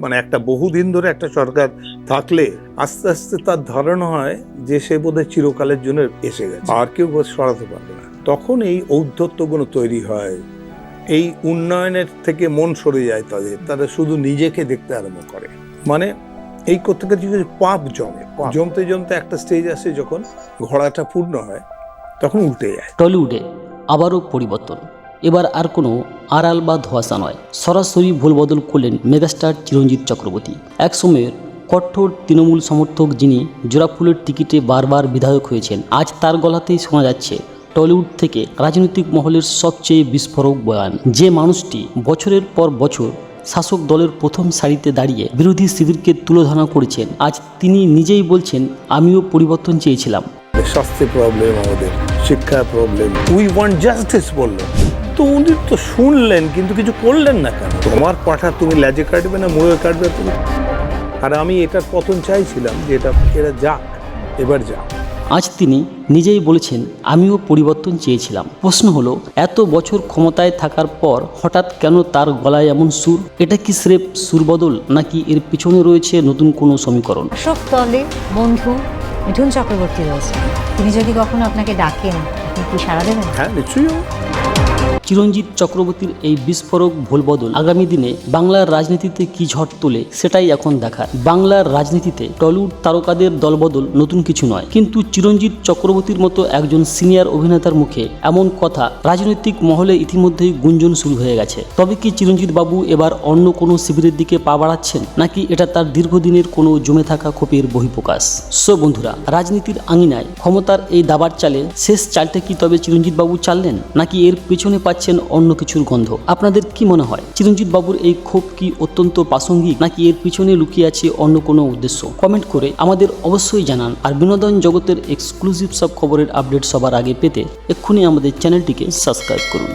মানে একটা বহুদিন ধরে একটা সরকার থাকলে আস্তে আস্তে তার ধারণা হয় যে সে বোধহয় চিরকালের জন্য এসে গেছে, আর কেউ সরাতে পারবে না। তখন এই ঔদ্ধত্যগুলো তৈরি হয়, এই উন্নয়নের থেকে মন সরে যায় তারা শুধু নিজেকে দেখতে আরম্ভ করে। মানে এই করতে করতে পাপ জমতে জমতে একটা স্টেজ আসে যখন ঘোড়াটা পূর্ণ হয়, তখন উল্টে যায়। টলিউডে আবারও পরিবর্তন, এবার আর কোনো আড়াল বা ধোঁয়াশা নয়, সরাসরি ভুল বদল করলেন মেগাস্টার চিরঞ্জিত চক্রবর্তী। এক সময়ের কঠোর তৃণমূল সমর্থক যিনি জোড়াফুলের টিকিটে বারবার বিধায়ক হয়েছেন, আজ তার গলাতেই শোনা যাচ্ছে টলিউড থেকে রাজনৈতিক মহলের সবচেয়ে বিস্ফোরক বয়ান। যে মানুষটি বছরের পর বছর শাসক দলের প্রথম সারিতে দাঁড়িয়ে বিরোধী শিবিরকে তুলোধনা করেছেন, আজ তিনি নিজেই বলছেন, আমিও পরিবর্তন চেয়েছিলাম। স্বাস্থ্য প্রবলেম, আমাদের শিক্ষা প্রবলেম, উই ওয়ান্ট জাস্টিস বললেন, তো উনি তো শুনলেন কিন্তু কিছু করলেন না কেন? তোমার পাঠা তুমি লেজে কাটবে না মুড়ে কাটবে তুমি? আর আমি এটার পতন চাইছিলাম যে এরা যাক, এবার যাক। আজ তিনি নিজেই বলেছেন, আমিও পরিবর্তন চেয়েছিলাম। প্রশ্ন হলো, এত বছর ক্ষমতায় থাকার পর হঠাৎ কেন তার গলায় এমন সুর? এটা কি স্রেফ সুরবদল, নাকি এর পিছনে রয়েছে নতুন কোনো সমীকরণ? শাসক দলে বন্ধু মিঠুন চক্রবর্তী রয়েছে, তিনি যদি কখনো আপনাকে ডাকেন, আপনি কি সাড়া দেবেন? হ্যাঁ, নিশ্চয়ই। চিরঞ্জিত চক্রবর্তীর এই বিস্ফোরক ভুলবদল আগামী দিনে বাংলার রাজনীতিতে কি ঝড় তোলে সেটাই এখন দেখার। বাংলার রাজনীতিতে টলিউড তারকাদের দলবদল নতুন কিছু নয়, কিন্তু চিরঞ্জিত চক্রবর্তীর মতো একজন সিনিয়র অভিনেতার মুখে এমন কথা রাজনৈতিক মহলে ইতিমধ্যেই গুঞ্জন শুরু হয়ে গেছে। তবে কি চিরঞ্জিত বাবু এবার অন্য কোনো শিবিরের দিকে পা বাড়াচ্ছেন, নাকি এটা তার দীর্ঘদিনের কোনো জমে থাকা ক্ষোভের বহিঃপ্রকাশ? সো বন্ধুরা, রাজনীতির আঙিনায় ক্ষমতার এই দাবার চালে শেষ চালটা কি তবে চিরঞ্জিত বাবু চাললেন, নাকি এর পেছনে পাচ্ছেন অন্য কিছুর গন্ধ? আপনাদের কি মনে হয়, চিরঞ্জিত বাবুর এই ক্ষোভ কি অত্যন্ত প্রাসঙ্গিক, নাকি এর পিছনে লুকিয়ে আছে অন্য কোনো উদ্দেশ্য? কমেন্ট করে আমাদের অবশ্যই জানান। আর বিনোদন জগতের এক্সক্লুসিভ সব খবরের আপডেট সবার আগে পেতে এক্ষুনি আমাদের চ্যানেলটিকে সাবস্ক্রাইব করুন।